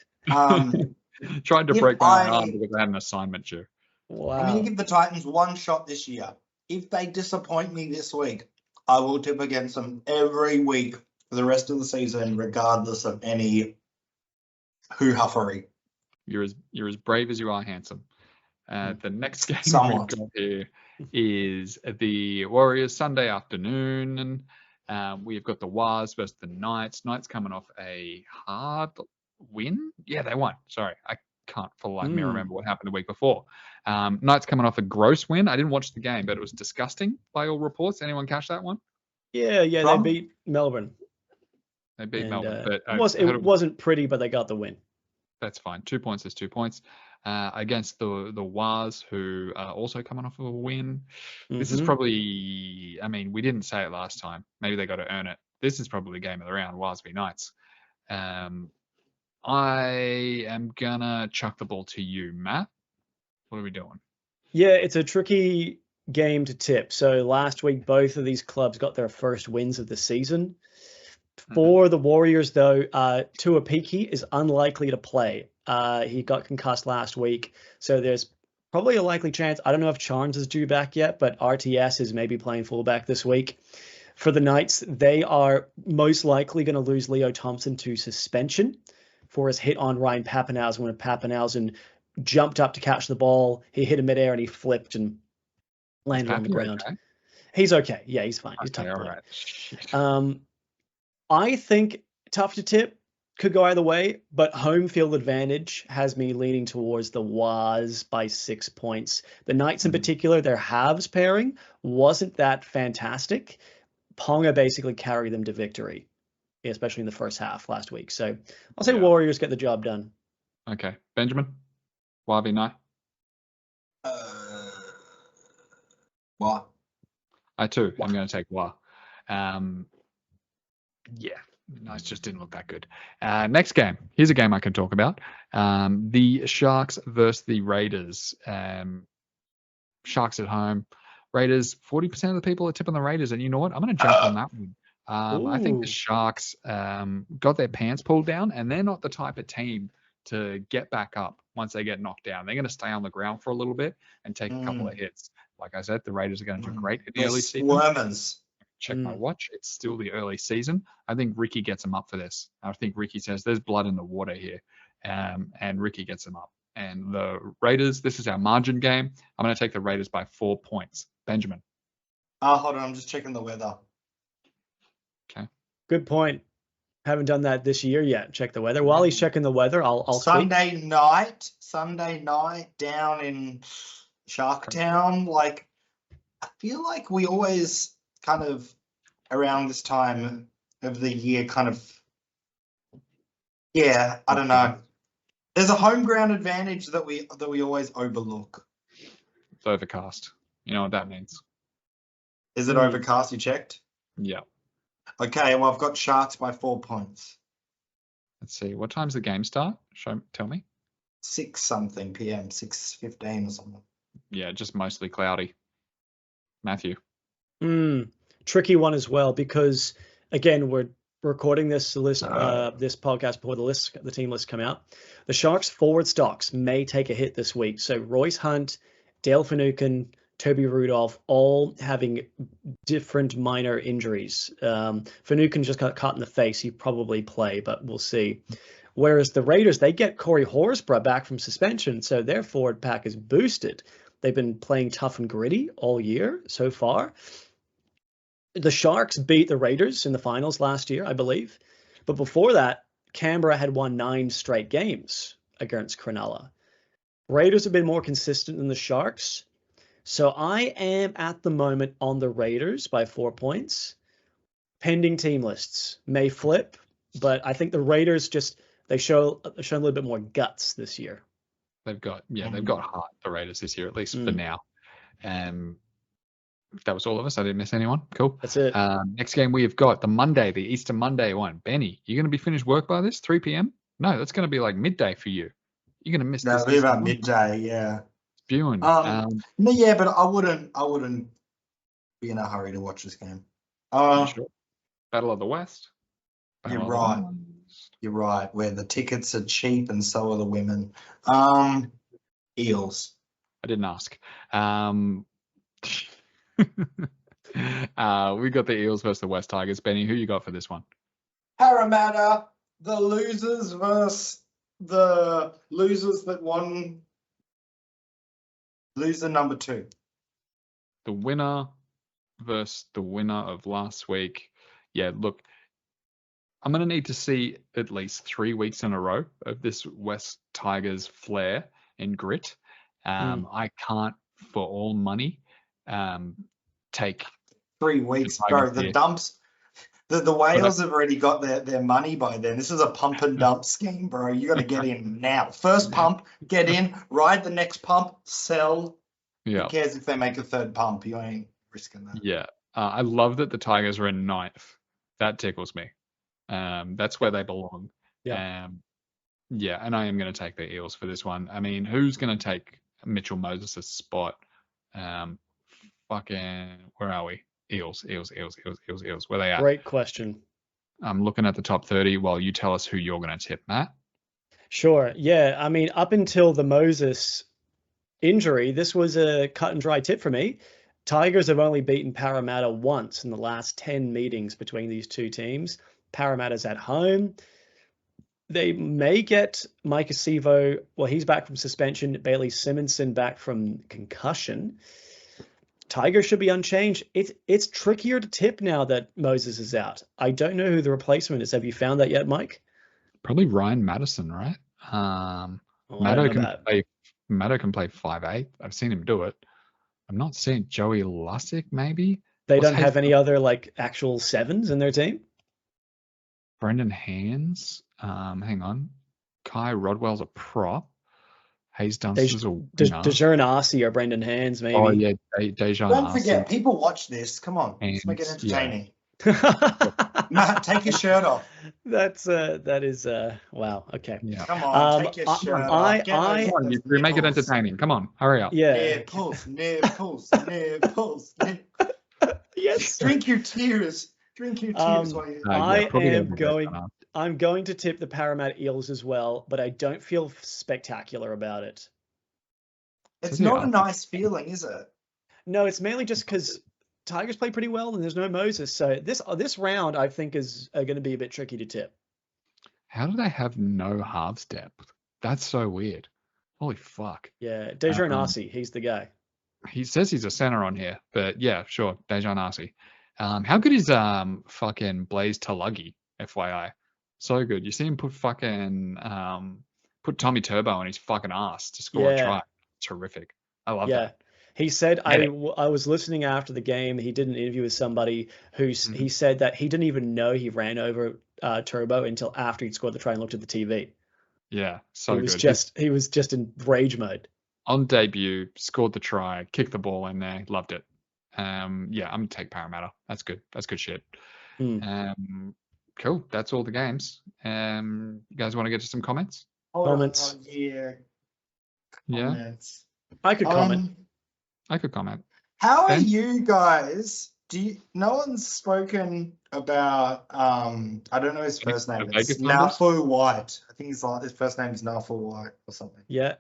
Tried to break my own arm because I had an assignment due. Wow. I'm going to give the Titans one shot this year. If they disappoint me this week, I will tip against them every week for the rest of the season, regardless of any hoo-huffery. You're as brave as you are handsome. The next game we've got here is the Warriors Sunday afternoon, and we've got the Wars versus the Knights. Knights coming off a hard win. Yeah, they won. Sorry, I can't for the life of me remember what happened the week before. Knights coming off a gross win. I didn't watch the game, but it was disgusting by all reports. Anyone catch that one? Yeah, they beat Melbourne. They beat Melbourne, but it wasn't pretty, but they got the win. That's fine. 2 points is 2 points. Against the Wars, who are also coming off of a win. This is probably, I mean, we didn't say it last time. Maybe they got to earn it. This is probably the game of the round, Wars v Knights. I am going to chuck the ball to you, Matt. What are we doing? Yeah, it's a tricky game to tip. So last week, both of these clubs got their first wins of the season. For the Warriors, though, Tuapiki is unlikely to play. He got concussed last week, so there's probably a likely chance. I don't know if Charnes is due back yet, but RTS is maybe playing fullback this week. For the Knights, they are most likely going to lose Leo Thompson to suspension for his hit on Ryan Papenhuyzen when Papenhuyzen jumped up to catch the ball. He hit him midair and he flipped and landed on the ground. Okay? He's okay. Yeah, he's fine. He's tough. All right. I think tough to tip, could go either way, but home field advantage has me leaning towards the Waz by 6 points. The Knights in particular, their halves pairing wasn't that fantastic. Ponga basically carried them to victory, especially in the first half last week. So I'll say Warriors get the job done. Okay. Benjamin? YB Knight? Wah. I too. I'm going to take Wah. Yeah, Knights just didn't look that good. Next game. Here's a game I can talk about. The Sharks versus the Raiders. Sharks at home. Raiders, 40% of the people are tipping the Raiders. And you know what? I'm going to jump on that one. I think the Sharks got their pants pulled down, and they're not the type of team to get back up once they get knocked down. They're going to stay on the ground for a little bit and take a couple of hits. Like I said, the Raiders are going to do great in the early season. Check my watch. It's still the early season. I think Ricky gets them up for this. I think Ricky says there's blood in the water here. And Ricky gets them up. And the Raiders, this is our margin game. I'm going to take the Raiders by 4 points. Benjamin. Hold on. I'm just checking the weather. Okay. Good point. Haven't done that this year yet. Check the weather. While he's checking the weather, I'll Sunday night down in Sharktown. Like, I feel like we always kind of around this time of the year I don't know. There's a home ground advantage that we always overlook. It's overcast. You know what that means. Is it overcast? You checked? Yeah. Okay, well, I've got Sharks by 4 points. Let's see. What time's the game start? Tell me. 6-something p.m., 6:15 or something. Yeah, just mostly cloudy. Matthew. Tricky one as well, because again, we're recording this podcast before the team list come out. The Sharks forward stocks may take a hit this week. So Royce Hunt, Dale Finucane, Toby Rudolph, all having different minor injuries. Finucane just got caught in the face. He probably play, but we'll see. Whereas the Raiders, they get Corey Horsburgh back from suspension, so their forward pack is boosted. They've been playing tough and gritty all year so far. The Sharks beat the Raiders in the finals last year, I believe. But before that, Canberra had won 9 straight games against Cronulla. Raiders have been more consistent than the Sharks. So I am at the moment on the Raiders by 4 points. Pending team lists may flip, but I think the Raiders they show a little bit more guts this year. They've got heart, the Raiders this year, at least for now. That was all of us. I didn't miss anyone. Cool. That's it. Next game we have got the Easter Monday one. Benny, you're going to be finished work by this 3 p.m.? No, that's going to be like midday for you. You're going to miss this. It'll be about midday, yeah. Spewing. Yeah, but I wouldn't be in a hurry to watch this game. Sure. Battle of the West. You're right. Where the tickets are cheap and so are the women. Eels. I didn't ask. We got the Eels versus the West Tigers. Benny, who you got for this one? Parramatta, the losers versus the losers that won. Loser number 2. The winner versus the winner of last week. Yeah, look, I'm going to need to see at least 3 weeks in a row of this West Tigers flair and grit. I can't, for all money, take 3 weeks, bro. The dumps, the Whales have already got their money by then. This is a pump and dump scheme, bro. You got to get in now. First pump, get in, ride the next pump, sell. Yeah. Who cares if they make a third pump? You ain't risking that. Yeah. I love that the Tigers are in 9th. That tickles me. That's where they belong. Yeah. And I am going to take the Eels for this one. I mean, who's going to take Mitchell Moses' spot? Where are we? Eels. Where they at? Great question. I'm looking at the top 30 while you tell us who you're going to tip, Matt. Sure. Yeah. I mean, up until the Moses injury, this was a cut and dry tip for me. Tigers have only beaten Parramatta once in the last 10 meetings between these two teams. Parramatta's at home. They may get Mike Acevo. Well, he's back from suspension. Bailey Simonson back from concussion. Tigers should be unchanged. It's trickier to tip now that Moses is out. I don't know who the replacement is. Have you found that yet, Mike? Probably Ryan Madison, right? Maddo can play 5'8". I've seen him do it. I'm not seeing Joey Lussick, maybe. They don't have any other actual 7s in their team? Brendan Hands. Hang on. Kai Rodwell's a prop. Hayes Dunster's a winner. Dejourn Arce or Brendan Hands, maybe. Oh, yeah. Dejan Don't forget, people watch this. Come on. Let's make it entertaining. Matt, take your shirt off. That is wow. Okay. Yeah. Come on, take your shirt off. Come on, you make it entertaining. Come on, hurry up. Yeah. Nipples. Yes. Drink your tears while you. I'm going to tip the Parramatta Eels as well, but I don't feel spectacular about it. It's not a nice feeling, is it? No, it's mainly just because Tigers play pretty well and there's no Moses. So this round I think is going to be a bit tricky to tip. How do they have no halves depth? That's so weird. Holy fuck. Yeah, Dejourn Arce, he's the guy. He says he's a center on here, but yeah, sure, Dejourn Arce. How good is fucking Blaze Tulagi, FYI? So good. You see him put Tommy Turbo on his fucking ass to score a try. Terrific. I love that. He said, I was listening after the game. He did an interview with somebody he said that he didn't even know he ran over Turbo until after he'd scored the try and looked at the TV. Yeah, so he was just in rage mode. On debut, scored the try, kicked the ball in there, loved it. I'm gonna take Parramatta. That's good. That's good shit. Cool. That's all the games. You guys want to get to some comments? Comments. Yeah. I could comment. I could comment. How are you guys No one's spoken about I don't know his first name. It's Vegas numbers? Nafu White. I think his first name is Nafu White or something. Yeah.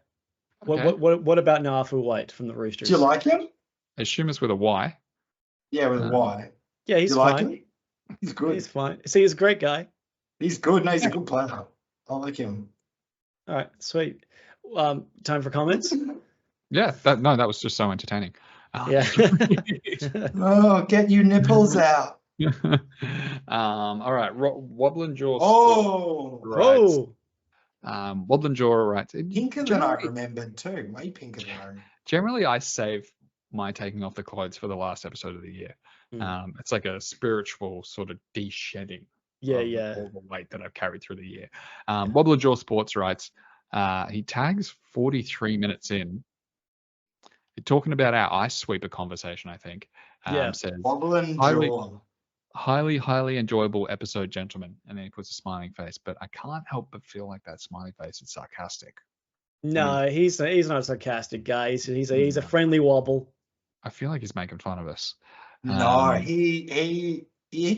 Okay. What about Nafu White from the Roosters? Do you like him? I assume it's with a Y. Yeah, with a Y. Yeah, he's Do you like fine. him? He's good. He's fine. See, he's a great guy. He's good. No, he's a good player. I like him. All right, sweet. Time for comments. Yeah, that was just so entertaining. Yeah. Oh, get your nipples out. All right, Wobbling Jaw. Oh, right. Wobbling Jaw writes. Pinker than I remembered too. Way pinker than I remembered. Generally, I save my taking off the clothes for the last episode of the year. It's like a spiritual sort of de-shedding. Yeah. All the weight that I've carried through the year. Wobbler Jaw Sports writes, he tags 43 minutes in. Talking about our ice sweeper conversation, I think. Says, Wobbling Jaw. Highly enjoyable episode, gentlemen. And then he puts a smiling face, but I can't help but feel like that smiley face is sarcastic. No, he's not a sarcastic guy. He's a friendly wobble. I feel like he's making fun of us. No, he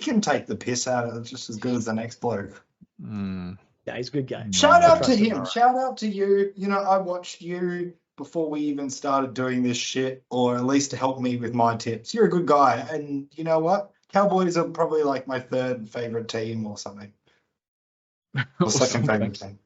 can take the piss out of it just as good as the next bloke. Yeah, he's a good guy. Shout out to him. Shout out to you. You know, I watched you before we even started doing this shit, or at least to help me with my tips. You're a good guy. And you know what? Cowboys are probably like my third favorite team or something. Or second favorite team.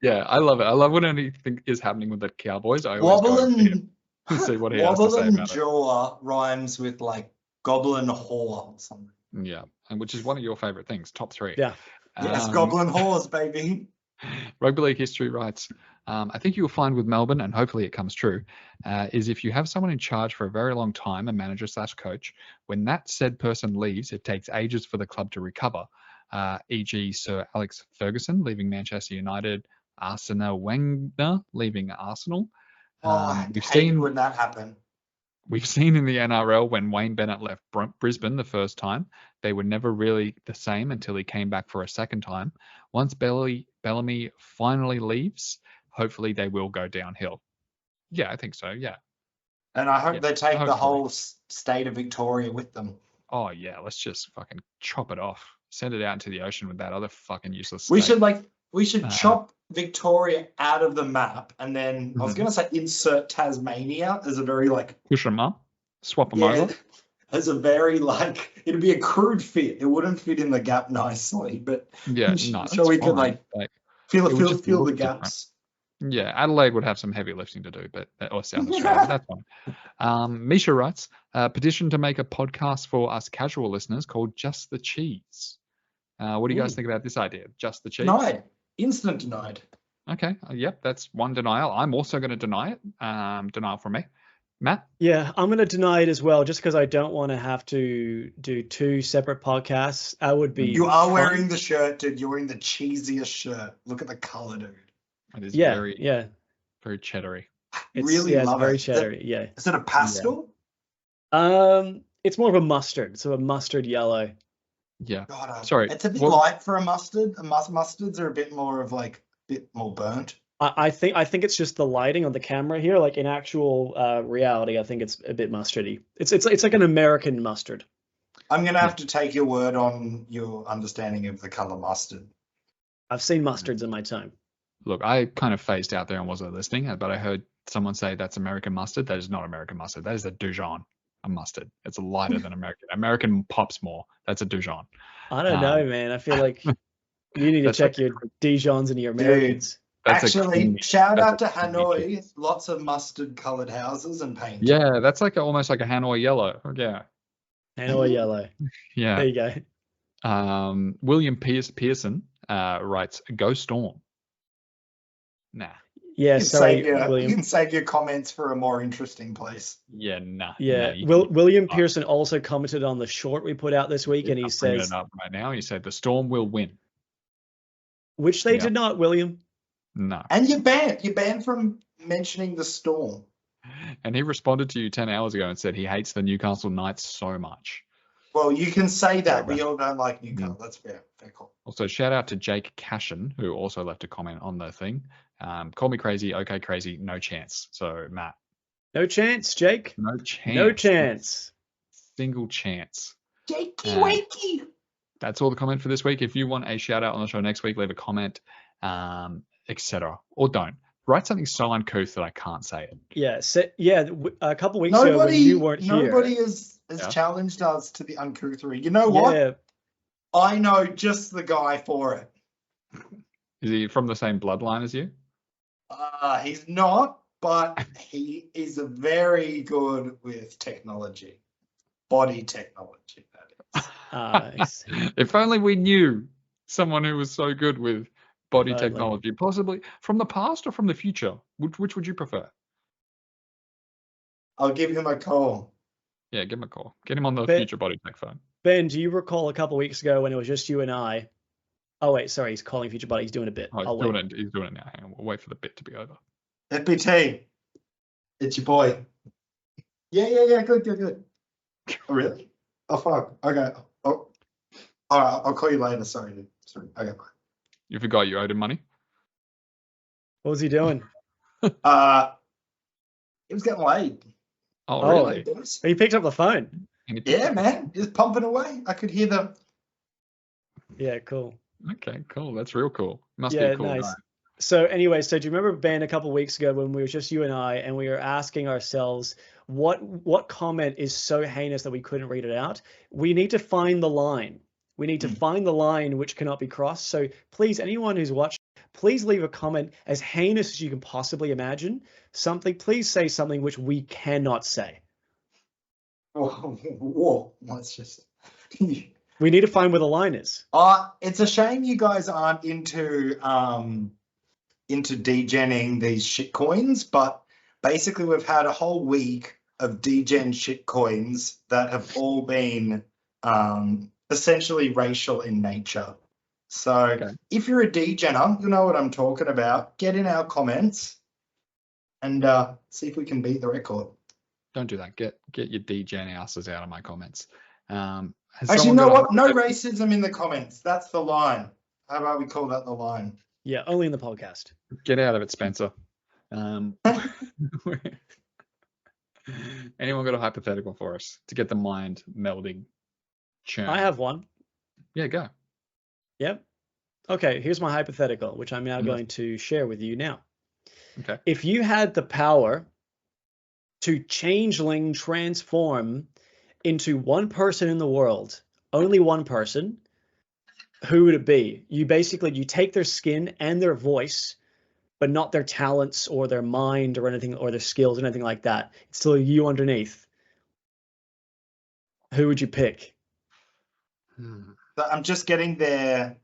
Yeah, I love it. I love when anything is happening with the Cowboys. I always go to him and see what he has to say about jaw rhymes with like goblin whore or something. Yeah, and which is one of your favorite things, top 3. Yeah. Yes, goblin whores, baby. Rugby League History writes, I think you'll find with Melbourne, and hopefully it comes true, is if you have someone in charge for a very long time, a manager/coach, when that said person leaves, it takes ages for the club to recover. E.g. Sir Alex Ferguson leaving Manchester United, Arsene Wenger leaving Arsenal. We've seen when that happened. We've seen in the NRL when Wayne Bennett left Brisbane the first time, they were never really the same until he came back for a second time. Once Bellamy finally leaves, hopefully they will go downhill. Yeah, I think so. Yeah. And I hope they take the whole state of Victoria with them. Oh, yeah. Let's just fucking chop it off. Send it out into the ocean with that other fucking useless state. We should chop Victoria out of the map, and then I was going to say insert Tasmania as a very push them up, swap them over. As a very it'd be a crude fit. It wouldn't fit in the gap nicely, but so we could feel the gaps. Different. Yeah, Adelaide would have some heavy lifting to do, or South Australia, but that's fine. Misha writes, petition to make a podcast for us casual listeners called Just the Cheese. What do you guys think about this idea? Just the Cheese? Denied. Instant denied. Okay. Yep, that's one denial. I'm also going to deny it. Denial from me. Matt? Yeah, I'm going to deny it as well, just because I don't want to have to do 2 separate podcasts. That would be. You are wearing the shirt, dude. You're wearing the cheesiest shirt. Look at the color, dude. It is very cheddary. It's very cheddary. Yeah. Is it a pastel? Yeah. It's more of a mustard, so a mustard yellow. Yeah. God, sorry. It's a bit light for a mustard. Mustards are a bit more of bit more burnt. I think it's just the lighting on the camera here. Like in actual reality, I think it's a bit mustardy. It's like an American mustard. I'm gonna have to take your word on your understanding of the color mustard. I've seen mustards in my time. Look, I kind of phased out there and wasn't listening, but I heard someone say that's American mustard. That is not American mustard. That is a Dijon. A mustard. It's lighter than American. American pops more. That's a Dijon. I don't know, man. I feel like you need to check your Dijons and your Americans. Actually, shout out to Hanoi. Lots of mustard-colored houses and paint. Yeah, that's almost like a Hanoi yellow. Yeah. Hanoi yellow. Yeah. There you go. William Pearson writes, "Go Storm." Nah. Yeah, you can save your comments for a more interesting place. Yeah, nah. Yeah, William Pearson also commented on the short we put out this week, and he says, it up right now. He said the Storm will win, which they did not, William. No. And you're banned from mentioning the Storm. And he responded to you 10 hours ago and said he hates the Newcastle Knights so much. Well, you can say that. We all don't like Newcastle. That's fair. Fair call. Also, shout out to Jake Cashin, who also left a comment on the thing. Call me crazy. Okay, crazy. No chance. So, Matt, No chance, Jake. No chance. No chance. Single chance. Jakey wakey. That's all the comment for this week. If you want a shout out on the show next week, leave a comment, etc. Or don't. Write something so uncouth that I can't say it. Yeah. A couple weeks ago when you weren't here. Nobody has challenged us to the uncouthery. You know what? Yeah. I know just the guy for it. Is he from the same bloodline as you? He's not, but he is very good with technology. Body technology, that is. If only we knew someone who was so good with body technology, possibly from the past or from the future. Which would you prefer? I'll give him a call. Yeah, give him a call. Get him on the future body tech phone. Ben, do you recall a couple weeks ago when it was just you and I? Oh, wait, sorry. He's calling future body. He's doing a bit. Oh, he's doing it now. Hang on. We'll wait for the bit to be over. FBT, it's your boy. Yeah. Good. Oh, really? Oh, fuck. Okay. Oh, all right. I'll call you later. Sorry. Okay. You forgot you owed him money? What was he doing? He was getting laid. Oh, really? He picked up the phone. Yeah, man. Just pumping away. I could hear them. Yeah, cool. Okay, cool. That's real cool. Must be cool. Nice. Right? So anyway, do you remember, Ben, a couple of weeks ago when we were just you and I, and we were asking ourselves what comment is so heinous that we couldn't read it out? We need to find the line. We need to find the line which cannot be crossed. So please, anyone who's watching, please leave a comment as heinous as you can possibly imagine. Please say something which we cannot say. Whoa. Let's just... We need to find where the line is. It's a shame you guys aren't into degenning these shit coins, but basically we've had a whole week of degen shit coins that have all been essentially racial in nature. So if you're a degener, you know what I'm talking about. Get in our comments and see if we can beat the record. Don't do that. Get your degen asses out of my comments. Actually, you know what? No racism in the comments. That's the line. How about we call that the line? Yeah, only in the podcast. Get out of it, Spencer. Anyone got a hypothetical for us to get the mind melding churn? I have one. Yeah, go. Yep. Okay, here's my hypothetical, which I'm now going to share with you now. Okay. If you had the power to changeling transform into one person in the world, only one person, who would it be? You take their skin and their voice, but not their talents or their mind or anything, or their skills or anything like that. It's still you underneath. Who would you pick? I'm just getting their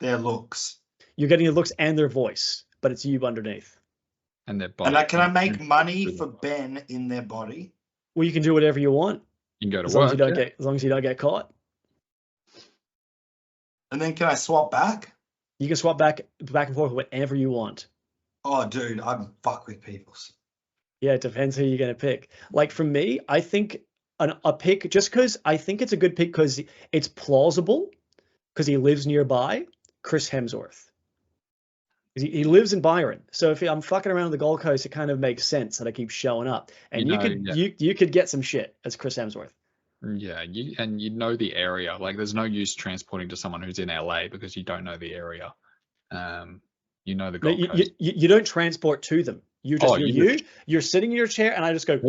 looks. You're getting their looks and their voice, but it's you underneath. And their body. And can I make money for Ben in their body? Well, you can do whatever you want. You can go to work. As long as you don't get caught. And then can I swap back? You can swap back and forth whenever you want. Oh, dude, I'm fuck with people. Yeah, it depends who you're going to pick. Like for me, I think a pick, just because I think it's a good pick because it's plausible, because he lives nearby, Chris Hemsworth. He lives in Byron. So if I'm fucking around the Gold Coast, it kind of makes sense that I keep showing up. And you could get some shit as Chris Hemsworth. Yeah, you know the area. Like, there's no use transporting to someone who's in LA because you don't know the area. You know the Gold Coast. You don't transport to them. You're sitting in your chair, and I just go,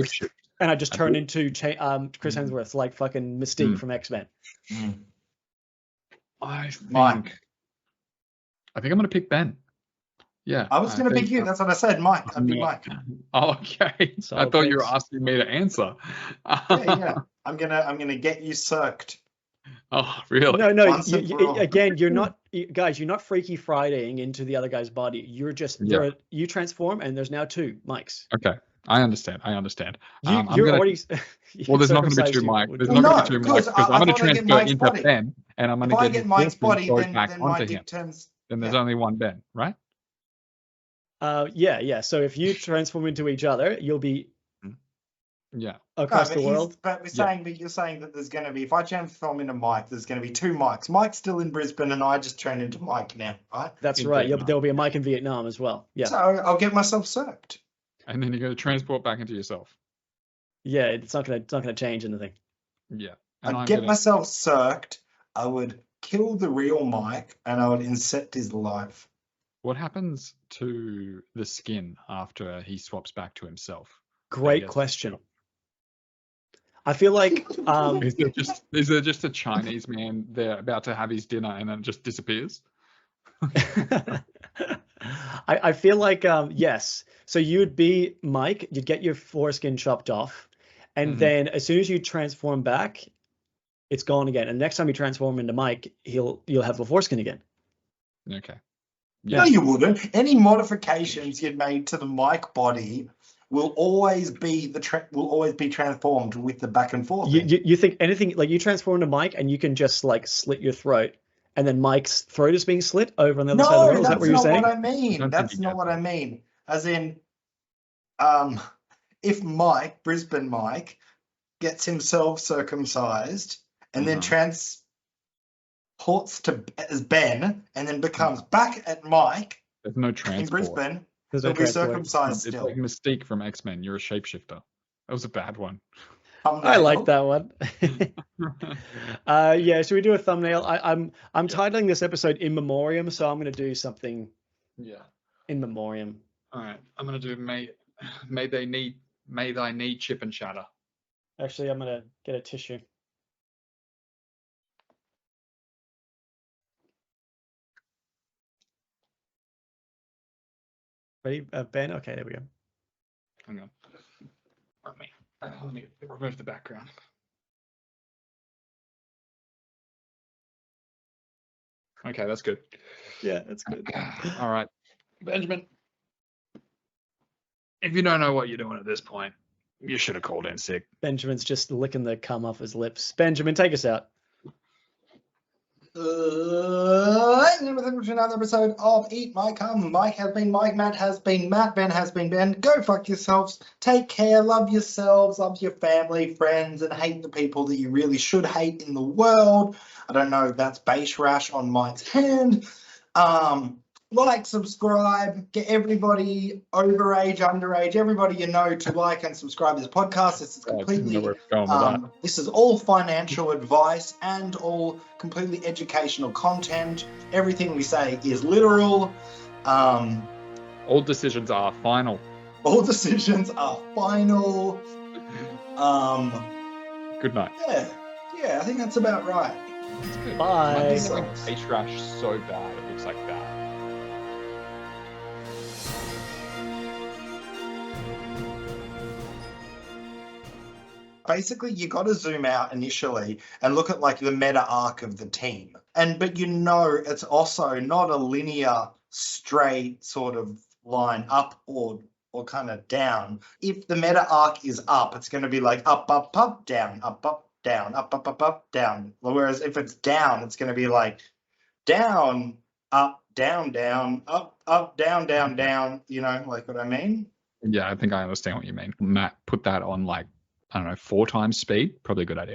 and I just turn into Chris Hemsworth, like fucking Mystique from X-Men. I think I'm gonna pick Ben. Yeah, I was going to pick you. That's what I said, Mike. I'd be Mike. Oh, okay. So I thought you were asking me to answer. Yeah. I'm gonna get you circed. Oh, really? No. Again, you're not, guys. You're not Freaky Fridaying into the other guy's body. You're just you transform, and there's now two Mikes. Okay, I understand. Well, there's not going to be two Mike. There's not going to be two Mike because I'm going to transfer into Ben, and I'm going to get Mike's body. Then Mike turns. Then there's only one Ben, right? Yeah. So if you transform into each other, you'll be across the world. But you're saying that there's going to be, if I transform into Mike, there's going to be two Mikes. Mike's still in Brisbane, and I just turn into Mike now, right? That's right. There'll be a Mike in Vietnam as well. Yeah. So I'll get myself circed. And then you're going to transport back into yourself. Yeah, it's not gonna change anything. Yeah. And I'd get myself circed. I would kill the real Mike, and I would incept his life. What happens to the skin after he swaps back to himself? Great question. I feel like is there just a Chinese man there about to have his dinner and then it just disappears? I feel like yes. So you'd be Mike, you'd get your foreskin chopped off, and then as soon as you transform back, it's gone again. And next time you transform into Mike, you'll have the foreskin again. Okay. Yeah. No, you wouldn't. Any modifications you'd made to the Mike body will always be transformed with the back and forth. You think anything like you transform into Mike and you can just like slit your throat, and then Mike's throat is being slit over on the other side of the world? Is that what you're saying? No, that's not what I mean. That's not what I mean. As in, if Brisbane Mike, gets himself circumcised and then transports as Ben and then becomes back at Mike. There's no transport. In Brisbane. He'll be circumcised still. It's like Mystique from X-Men. You're a shapeshifter. That was a bad one. I like that one. Yeah, should we do a thumbnail? I'm titling this episode In Memoriam, so I'm going to do something. Yeah. In Memoriam. All right, I'm going to do may thy need chip and shatter. Actually, I'm going to get a tissue. Ready, Ben? Okay, there we go. Hang on. Let me remove the background. Okay, that's good. Yeah, that's good. All right, Benjamin. If you don't know what you're doing at this point, you should have called in sick. Benjamin's just licking the cum off his lips. Benjamin, take us out. Another episode of Eat My Cum. Mike has been Mike, Matt has been Matt, Ben has been Ben. Go fuck yourselves. Take care. Love yourselves. Love your family, friends, and hate the people that you really should hate in the world. I don't know if that's base rash on Mike's hand. Like, subscribe, get everybody overage, underage, everybody you know to like and subscribe to this podcast. This is completely, this is all financial advice and all completely educational content. Everything we say is literal. All decisions are final. All decisions are final. Good night. Yeah, I think that's about right. That's good. Bye. Base rash so bad it looks like that. Basically, you got to zoom out initially and look at like the meta arc of the team. But it's also not a linear, straight sort of line up or kind of down. If the meta arc is up, it's going to be like up, up, up, down, up, up, down, up, up, up, up, down. Whereas if it's down, it's going to be like down, up, down, down, up, up, down, down, down. You know, like what I mean? Yeah, I think I understand what you mean. Matt, put that on like, I don't know, 4 times speed. Probably a good idea.